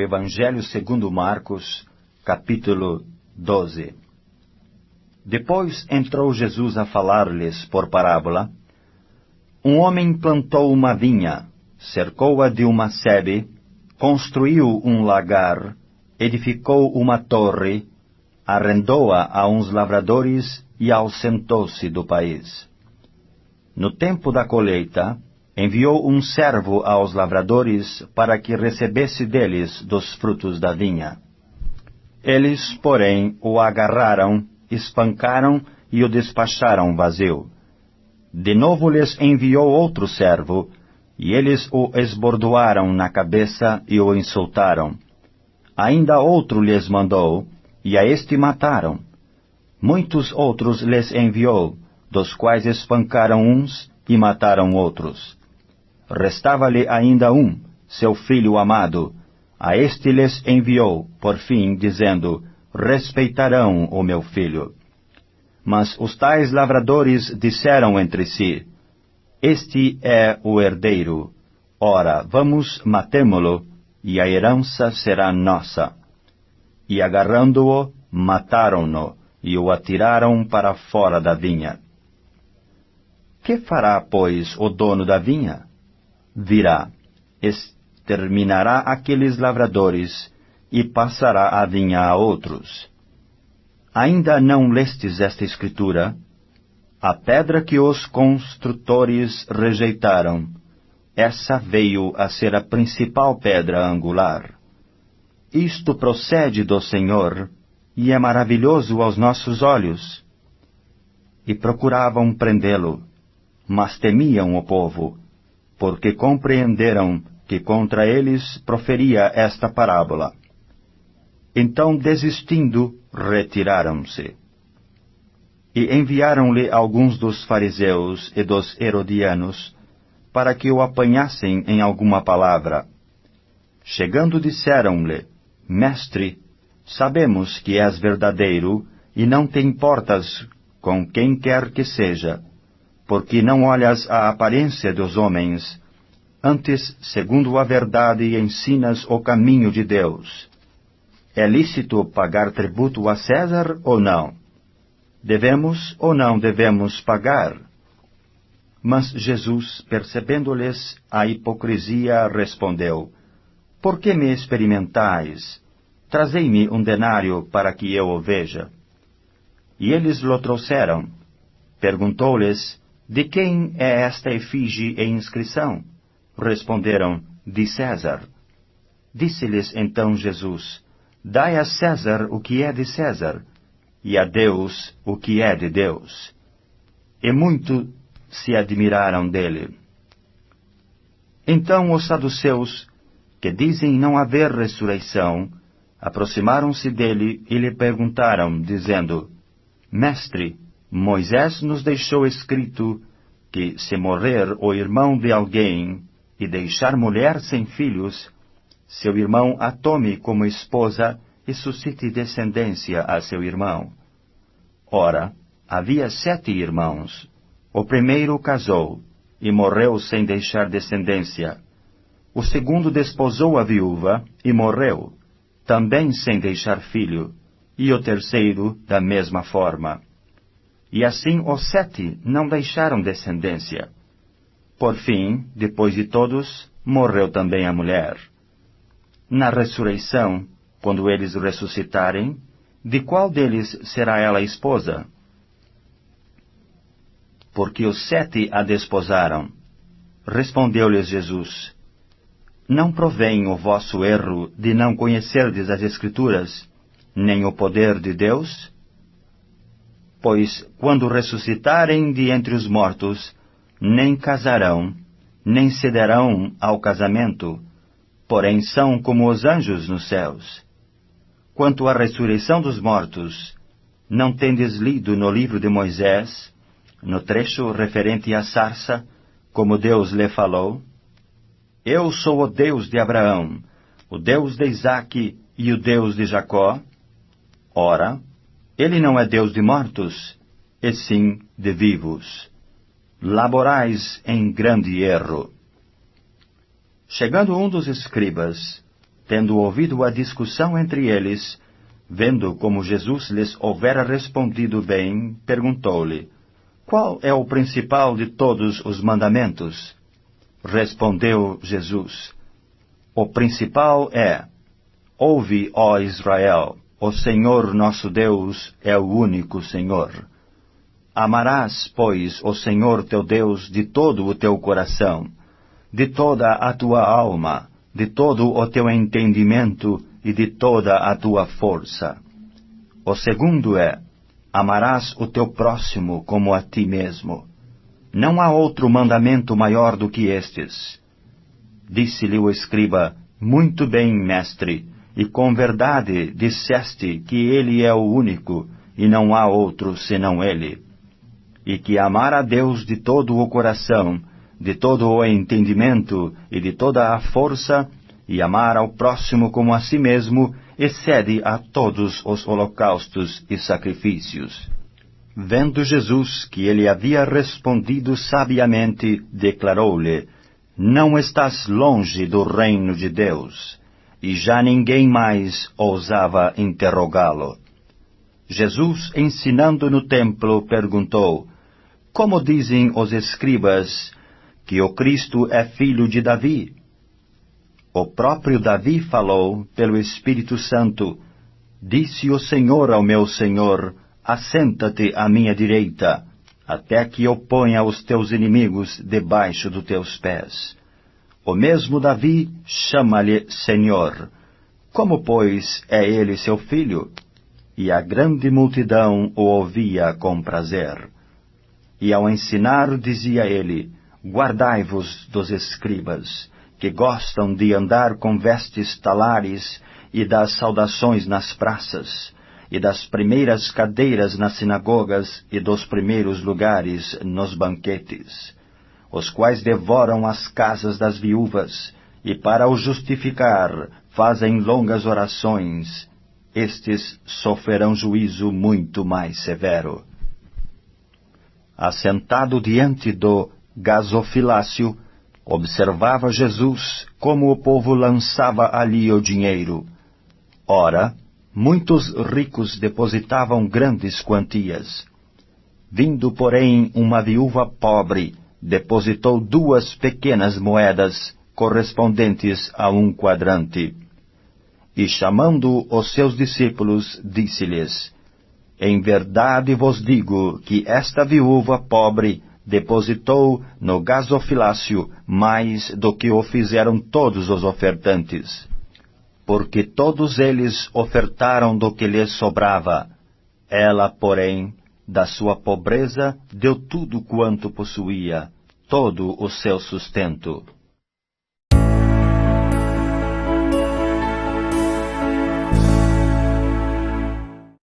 Evangelho segundo Marcos, capítulo 12. Depois entrou Jesus a falar-lhes por parábola. Um homem plantou uma vinha, cercou-a de uma sebe, construiu um lagar, edificou uma torre, arrendou-a a uns lavradores e ausentou-se do país. No tempo da colheita, enviou um servo aos lavradores para que recebesse deles dos frutos da vinha. Eles, porém, o agarraram, espancaram e o despacharam vazio. De novo lhes enviou outro servo, e eles o esbordoaram na cabeça e o insultaram. Ainda outro lhes mandou, e a este mataram. Muitos outros lhes enviou, dos quais espancaram uns e mataram outros. Restava-lhe ainda um, seu filho amado. A este lhes enviou, por fim, dizendo: respeitarão o meu filho. Mas os tais lavradores disseram entre si: este é o herdeiro. Ora, vamos matemo-lo, e a herança será nossa. E agarrando-o, mataram-no, e o atiraram para fora da vinha. Que fará, pois, o dono da vinha? Virá, exterminará aqueles lavradores, e passará a vinha a outros. Ainda não lestes esta escritura? A pedra que os construtores rejeitaram, essa veio a ser a principal pedra angular. Isto procede do Senhor, e é maravilhoso aos nossos olhos. E procuravam prendê-lo, mas temiam o povo, porque compreenderam que contra eles proferia esta parábola. Então, desistindo, retiraram-se. E enviaram-lhe alguns dos fariseus e dos herodianos, para que o apanhassem em alguma palavra. Chegando, disseram-lhe: Mestre, sabemos que és verdadeiro, e não te importas com quem quer que seja, porque não olhas a aparência dos homens, antes, segundo a verdade, ensinas o caminho de Deus. É lícito pagar tributo a César ou não? Devemos ou não devemos pagar? Mas Jesus, percebendo-lhes a hipocrisia, respondeu: Por que me experimentais? Trazei-me um denário para que eu o veja. E eles lhe trouxeram. Perguntou-lhes: De quem é esta efígie e inscrição? Responderam: De César. Disse-lhes então Jesus: Dai a César o que é de César, e a Deus o que é de Deus. E muito se admiraram dele. Então os saduceus, que dizem não haver ressurreição, aproximaram-se dele e lhe perguntaram, dizendo: Mestre, Moisés nos deixou escrito que, se morrer o irmão de alguém e deixar mulher sem filhos, seu irmão a tome como esposa e suscite descendência a seu irmão. Ora, havia 7 irmãos. O primeiro casou, e morreu sem deixar descendência. O segundo desposou a viúva, e morreu, também sem deixar filho, e o terceiro da mesma forma. E assim os 7 não deixaram descendência. Por fim, depois de todos, morreu também a mulher. Na ressurreição, quando eles ressuscitarem, de qual deles será ela esposa? Porque os 7 a desposaram. Respondeu-lhes Jesus: Não provém o vosso erro de não conhecerdes as Escrituras, nem o poder de Deus? Pois, quando ressuscitarem de entre os mortos, nem casarão, nem cederão ao casamento, porém são como os anjos nos céus. Quanto à ressurreição dos mortos, não tendes lido no livro de Moisés, no trecho referente à sarça, como Deus lhe falou? Eu sou o Deus de Abraão, o Deus de Isaque e o Deus de Jacó? Ora, ele não é Deus de mortos, e sim de vivos. Laborais em grande erro. Chegando um dos escribas, tendo ouvido a discussão entre eles, vendo como Jesus lhes houvera respondido bem, perguntou-lhe: Qual é o principal de todos os mandamentos? Respondeu Jesus: O principal é: Ouve, ó Israel, o Senhor nosso Deus é o único Senhor. Amarás, pois, o Senhor teu Deus de todo o teu coração, de toda a tua alma, de todo o teu entendimento e de toda a tua força. O segundo é: amarás o teu próximo como a ti mesmo. Não há outro mandamento maior do que estes. Disse-lhe o escriba: Muito bem, mestre, e com verdade disseste que ele é o único, e não há outro senão ele. E que amar a Deus de todo o coração, de todo o entendimento e de toda a força, e amar ao próximo como a si mesmo, excede a todos os holocaustos e sacrifícios. Vendo Jesus que ele havia respondido sabiamente, declarou-lhe: Não estás longe do reino de Deus. E já ninguém mais ousava interrogá-lo. Jesus, ensinando no templo, perguntou: Como dizem os escribas que o Cristo é filho de Davi? O próprio Davi falou pelo Espírito Santo: Disse o Senhor ao meu Senhor: Assenta-te à minha direita, até que eu ponha os teus inimigos debaixo dos teus pés. O mesmo Davi chama-lhe Senhor. Como, pois, é ele seu filho? E a grande multidão o ouvia com prazer. E ao ensinar dizia ele: Guardai-vos dos escribas, que gostam de andar com vestes talares e das saudações nas praças, e das primeiras cadeiras nas sinagogas e dos primeiros lugares nos banquetes, os quais devoram as casas das viúvas, e para o justificar fazem longas orações. Estes sofrerão juízo muito mais severo. Assentado diante do gasofilácio, observava Jesus como o povo lançava ali o dinheiro. Ora, muitos ricos depositavam grandes quantias. Vindo, porém, uma viúva pobre, depositou 2 pequenas moedas, correspondentes a 1 quadrante. E chamando os seus discípulos, disse-lhes: Em verdade vos digo que esta viúva pobre depositou no gasofilácio mais do que o fizeram todos os ofertantes. Porque todos eles ofertaram do que lhes sobrava. Ela, porém, da sua pobreza deu tudo quanto possuía, todo o seu sustento.